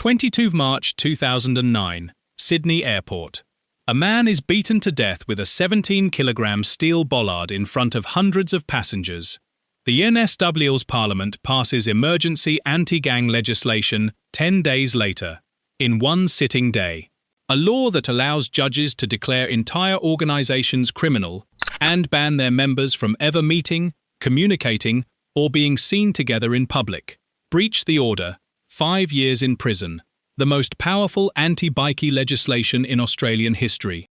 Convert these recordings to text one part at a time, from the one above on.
22 March 2009, Sydney Airport. A man is beaten to death with a 17-kilogram steel bollard in front of hundreds of passengers. The NSW Parliament passes emergency anti-gang legislation 10 days later, in one sitting day. A law that allows judges to declare entire organisations criminal and ban their members from ever meeting, communicating, or being seen together in public. Breach the order, 5 years in prison. The most powerful anti-bikie legislation in Australian history.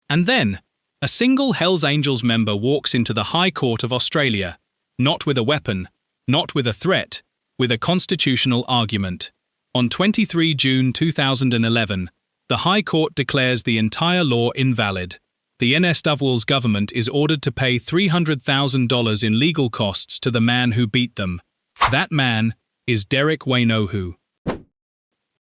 And then, a single Hells Angels member walks into the High Court of Australia, not with a weapon, not with a threat, with a constitutional argument. On 23 June 2011, the High Court declares the entire law invalid. The NSW Government is ordered to pay $300,000 in legal costs to the man who beat them. That man is Wainohu,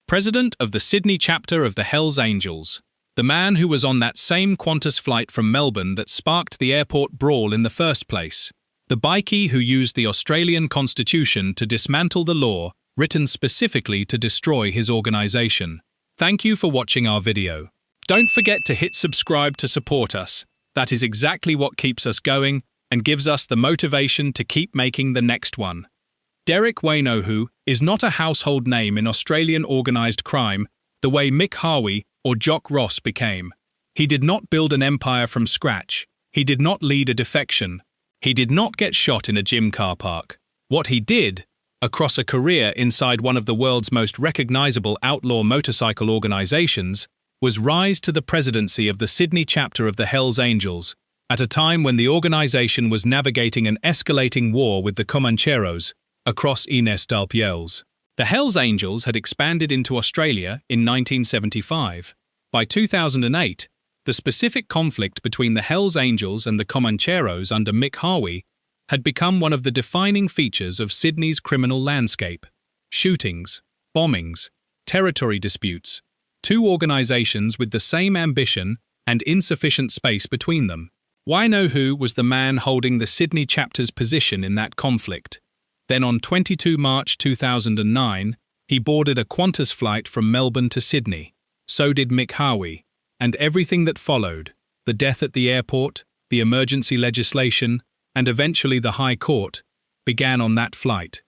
president of the Sydney chapter of the Hells Angels, the man who was on that same Qantas flight from Melbourne that sparked the airport brawl in the first place, the bikie who used the Australian Constitution to dismantle the law written specifically to destroy his organisation. Thank you for watching our video. Don't forget to hit subscribe to support us. That is exactly what keeps us going and gives us the motivation to keep making the next one. Wainohu is not a household name in Australian organised crime the way Mick Harvey or Jock Ross became. He did not build an empire from scratch. He did not lead a defection. He did not get shot in a gym car park. What he did, across a career inside one of the world's most recognisable outlaw motorcycle organisations, was rise to the presidency of the Sydney chapter of the Hells Angels, at a time when the organisation was navigating an escalating war with the Comancheros across NSW. The Hells Angels had expanded into Australia in 1975. By 2008, the specific conflict between the Hells Angels and the Comancheros under Mick Harvey had become one of the defining features of Sydney's criminal landscape. Shootings, bombings, territory disputes, two organisations with the same ambition and insufficient space between them. Wainohu was the man holding the Sydney chapter's position in that conflict. Then on 22 March 2009, he boarded a Qantas flight from Melbourne to Sydney. So did Mick Harvey, and everything that followed, the death at the airport, the emergency legislation, and eventually the High Court, began on that flight.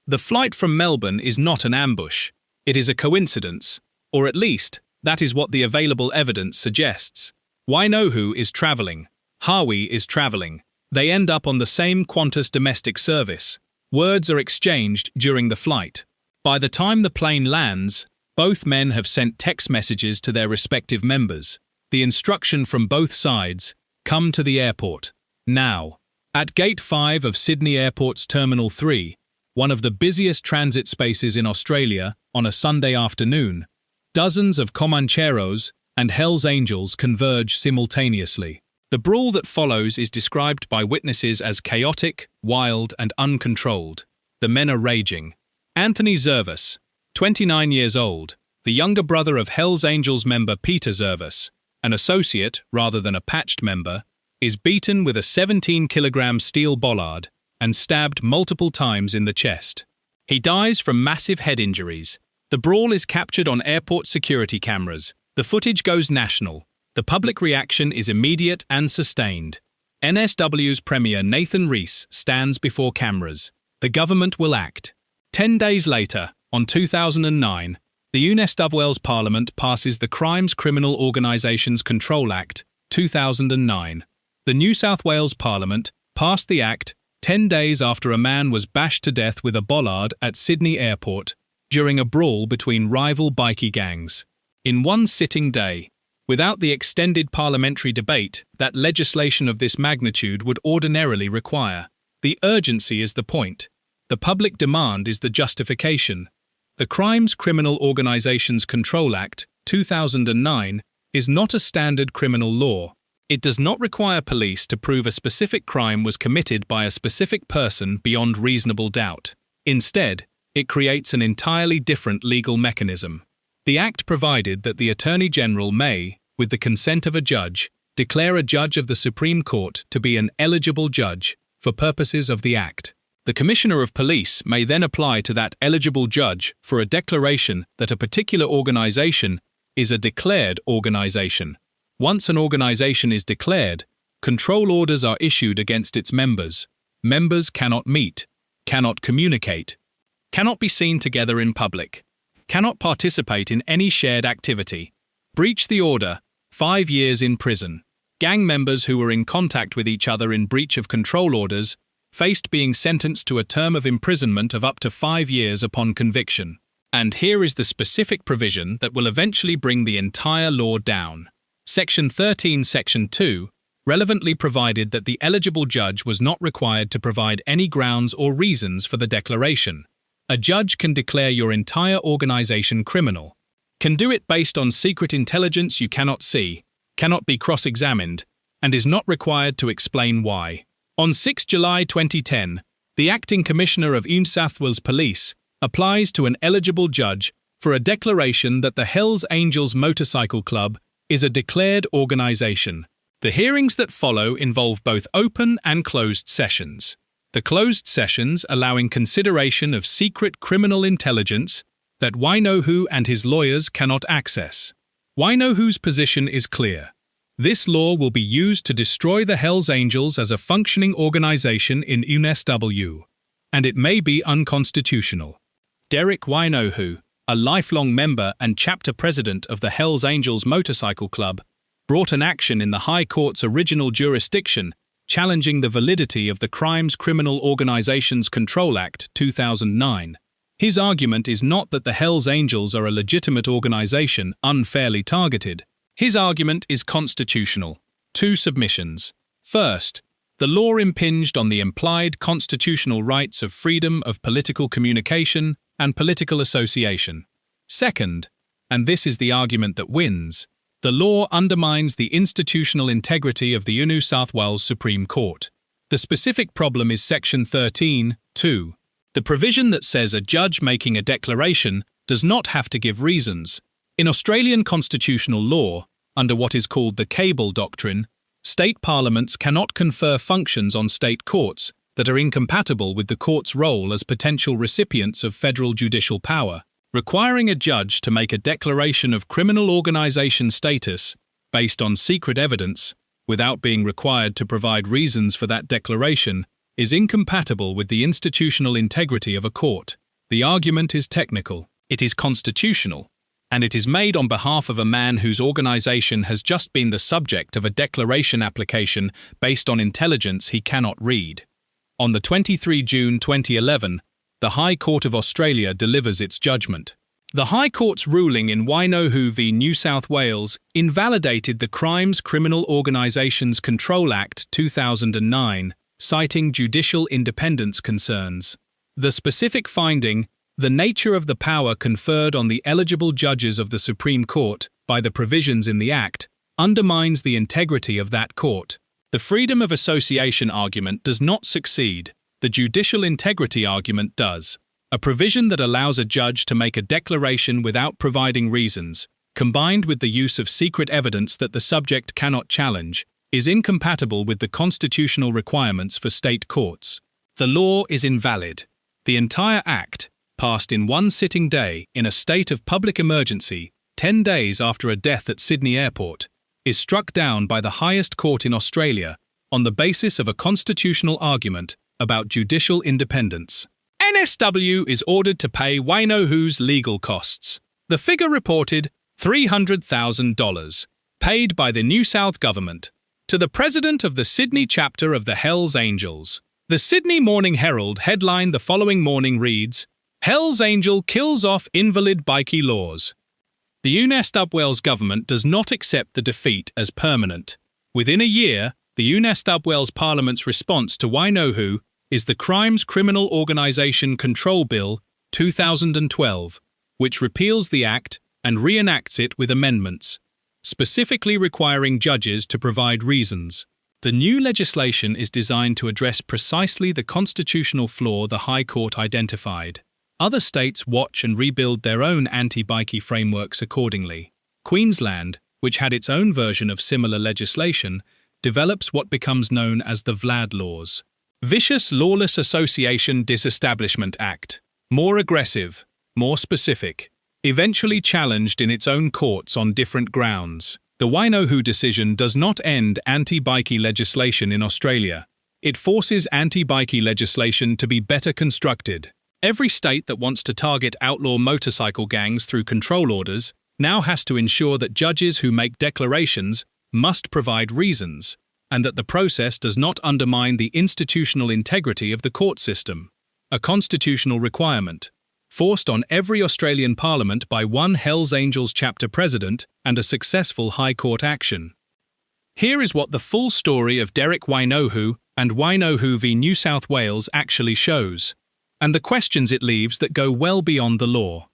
The flight from Melbourne is not an ambush. It is a coincidence, or at least, that is what the available evidence suggests. Wainohu is travelling. Harvey is travelling. They end up on the same Qantas domestic service. Words are exchanged during the flight. By the time the plane lands, both men have sent text messages to their respective members. The instruction from both sides: come to the airport, now. At Gate 5 of Sydney Airport's Terminal 3, one of the busiest transit spaces in Australia, on a Sunday afternoon, dozens of Comancheros and Hells Angels converge simultaneously. The brawl that follows is described by witnesses as chaotic, wild, and uncontrolled. The men are raging. Anthony Zervas, 29 years old, the younger brother of Hells Angels member Peter Zervas, an associate rather than a patched member, is beaten with a 17-kilogram steel bollard and stabbed multiple times in the chest. He dies from massive head injuries. The brawl is captured on airport security cameras. The footage goes national. The public reaction is immediate and sustained. NSW's Premier Nathan Rees stands before cameras. The government will act. 10 days later, on 2009, the NSW Parliament passes the Crimes Criminal Organisations Control Act, 2009. The New South Wales Parliament passed the Act 10 days after a man was bashed to death with a bollard at Sydney Airport during a brawl between rival bikie gangs. In one sitting day, without the extended parliamentary debate that legislation of this magnitude would ordinarily require. The urgency is the point. The public demand is the justification. The Crimes Criminal Organisations Control Act, 2009, is not a standard criminal law. It does not require police to prove a specific crime was committed by a specific person beyond reasonable doubt. Instead, it creates an entirely different legal mechanism. The Act provided that the Attorney General may, with the consent of a judge, declare a judge of the Supreme Court to be an eligible judge for purposes of the Act. The Commissioner of Police may then apply to that eligible judge for a declaration that a particular organization is a declared organization. Once an organization is declared, control orders are issued against its members. Members cannot meet, cannot communicate, cannot be seen together in public, cannot participate in any shared activity. Breach the order, 5 years in prison. Gang members who were in contact with each other in breach of control orders faced being sentenced to a term of imprisonment of up to 5 years upon conviction. And here is the specific provision that will eventually bring the entire law down. Section 13, Section 2, relevantly provided that the eligible judge was not required to provide any grounds or reasons for the declaration. A judge can declare your entire organization criminal, can do it based on secret intelligence you cannot see, cannot be cross-examined, and is not required to explain why. On 6 July 2010, the Acting Commissioner of New South Wales Police applies to an eligible judge for a declaration that the Hells Angels Motorcycle Club is a declared organisation. The hearings that follow involve both open and closed sessions. The closed sessions allowing consideration of secret criminal intelligence that Wainohu and his lawyers cannot access. Wainohu's position is clear. This law will be used to destroy the Hells Angels as a functioning organisation in NSW, and it may be unconstitutional. Derek Wainohu, a lifelong member and chapter president of the Hells Angels Motorcycle Club, brought an action in the High Court's original jurisdiction challenging the validity of the Crimes Criminal Organisations Control Act 2009. His argument is not that the Hells Angels are a legitimate organisation unfairly targeted. His argument is constitutional. 2 submissions. First, the law impinged on the implied constitutional rights of freedom of political communication and political association. Second, and this is the argument that wins, the law undermines the institutional integrity of the New South Wales Supreme Court. The specific problem is Section 13(2), the provision that says a judge making a declaration does not have to give reasons. In Australian constitutional law, under what is called the Cable Doctrine, state parliaments cannot confer functions on state courts that are incompatible with the court's role as potential recipients of federal judicial power. Requiring a judge to make a declaration of criminal organisation status based on secret evidence, without being required to provide reasons for that declaration, is incompatible with the institutional integrity of a court. The argument is technical. It is constitutional, and it is made on behalf of a man whose organisation has just been the subject of a declaration application based on intelligence he cannot read. On the 23 June 2011, the High Court of Australia delivers its judgment. The High Court's ruling in Wainohu v New South Wales invalidated the Crimes Criminal Organisations Control Act 2009, citing judicial independence concerns. The specific finding, the nature of the power conferred on the eligible judges of the Supreme Court by the provisions in the Act, undermines the integrity of that court. The freedom of association argument does not succeed. The judicial integrity argument does. A provision that allows a judge to make a declaration without providing reasons, combined with the use of secret evidence that the subject cannot challenge, is incompatible with the constitutional requirements for state courts. The law is invalid. The entire Act, passed in one sitting day in a state of public emergency, 10 days after a death at Sydney Airport, is struck down by the highest court in Australia on the basis of a constitutional argument about judicial independence. NSW is ordered to pay Wainohu's legal costs. The figure reported $300,000, paid by the New South Government, to the president of the Sydney chapter of the Hells Angels. The Sydney Morning Herald headline the following morning reads, Hells Angel kills off invalid bikie laws. The New South Wales Government does not accept the defeat as permanent. Within a year, the New South Wales Parliament's response to Wainohu is the Crimes Criminal Organisation Control Bill 2012, which repeals the Act and reenacts it with amendments, specifically requiring judges to provide reasons. The new legislation is designed to address precisely the constitutional flaw the High Court identified. Other states watch and rebuild their own anti-bikie frameworks accordingly. Queensland, which had its own version of similar legislation, develops what becomes known as the VLAD laws. Vicious Lawless Association Disestablishment Act. More aggressive, more specific. Eventually challenged in its own courts on different grounds. The Wainohu decision does not end anti-bikie legislation in Australia. It forces anti-bikie legislation to be better constructed. Every state that wants to target outlaw motorcycle gangs through control orders now has to ensure that judges who make declarations must provide reasons, and that the process does not undermine the institutional integrity of the court system. A constitutional requirement, forced on every Australian parliament by one Hells Angels chapter president and a successful High Court action. Here is what the full story of Derek Wainohu and Wainohu v New South Wales actually shows, and the questions it leaves that go well beyond the law.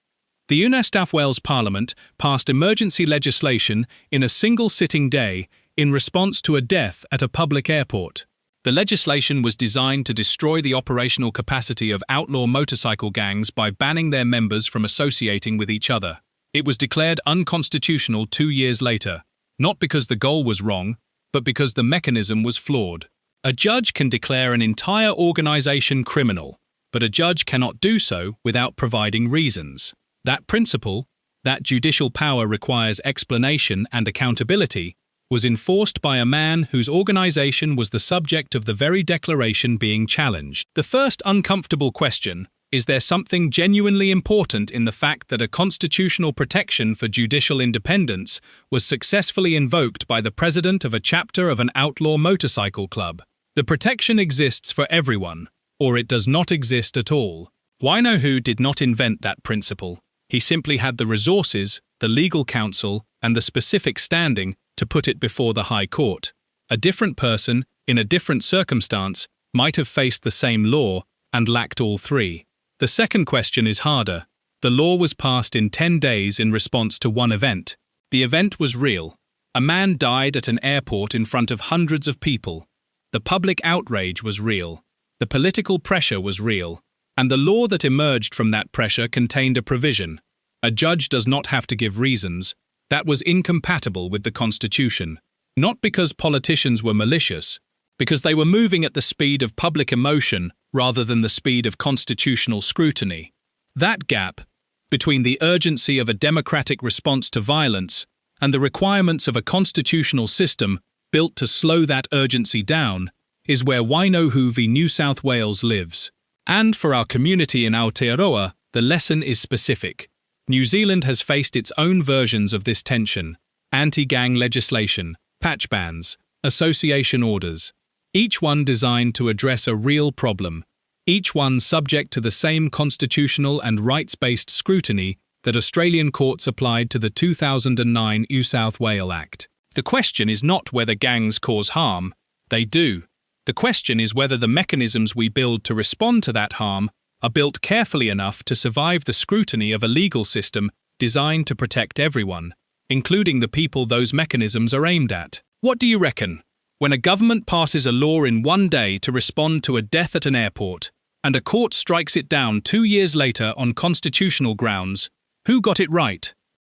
The New South Wales Parliament passed emergency legislation in a single sitting day in response to a death at a public airport. The legislation was designed to destroy the operational capacity of outlaw motorcycle gangs by banning their members from associating with each other. It was declared unconstitutional 2 years later, not because the goal was wrong, but because the mechanism was flawed. A judge can declare an entire organisation criminal, but a judge cannot do so without providing reasons. That principle, that judicial power requires explanation and accountability, was enforced by a man whose organisation was the subject of the very declaration being challenged. The first uncomfortable question: is there something genuinely important in the fact that a constitutional protection for judicial independence was successfully invoked by the president of a chapter of an outlaw motorcycle club? The protection exists for everyone, or it does not exist at all. Wainohu did not invent that principle. He simply had the resources, the legal counsel, and the specific standing to put it before the High Court. A different person, in a different circumstance, might have faced the same law and lacked all three. The second question is harder. The law was passed in 10 days in response to one event. The event was real. A man died at an airport in front of hundreds of people. The public outrage was real. The political pressure was real. And the law that emerged from that pressure contained a provision. A judge does not have to give reasons. That was incompatible with the Constitution. Not because politicians were malicious, because they were moving at the speed of public emotion rather than the speed of constitutional scrutiny. That gap, between the urgency of a democratic response to violence and the requirements of a constitutional system built to slow that urgency down, is where Wainohu v New South Wales lives. And for our community in Aotearoa, the lesson is specific. New Zealand has faced its own versions of this tension: anti-gang legislation, patch bans, association orders. Each one designed to address a real problem. Each one subject to the same constitutional and rights-based scrutiny that Australian courts applied to the 2009 New South Wales Act. The question is not whether gangs cause harm. They do. The question is whether the mechanisms we build to respond to that harm are built carefully enough to survive the scrutiny of a legal system designed to protect everyone, including the people those mechanisms are aimed at. What do you reckon? When a government passes a law in one day to respond to a death at an airport, and a court strikes it down 2 years later on constitutional grounds, who got it right?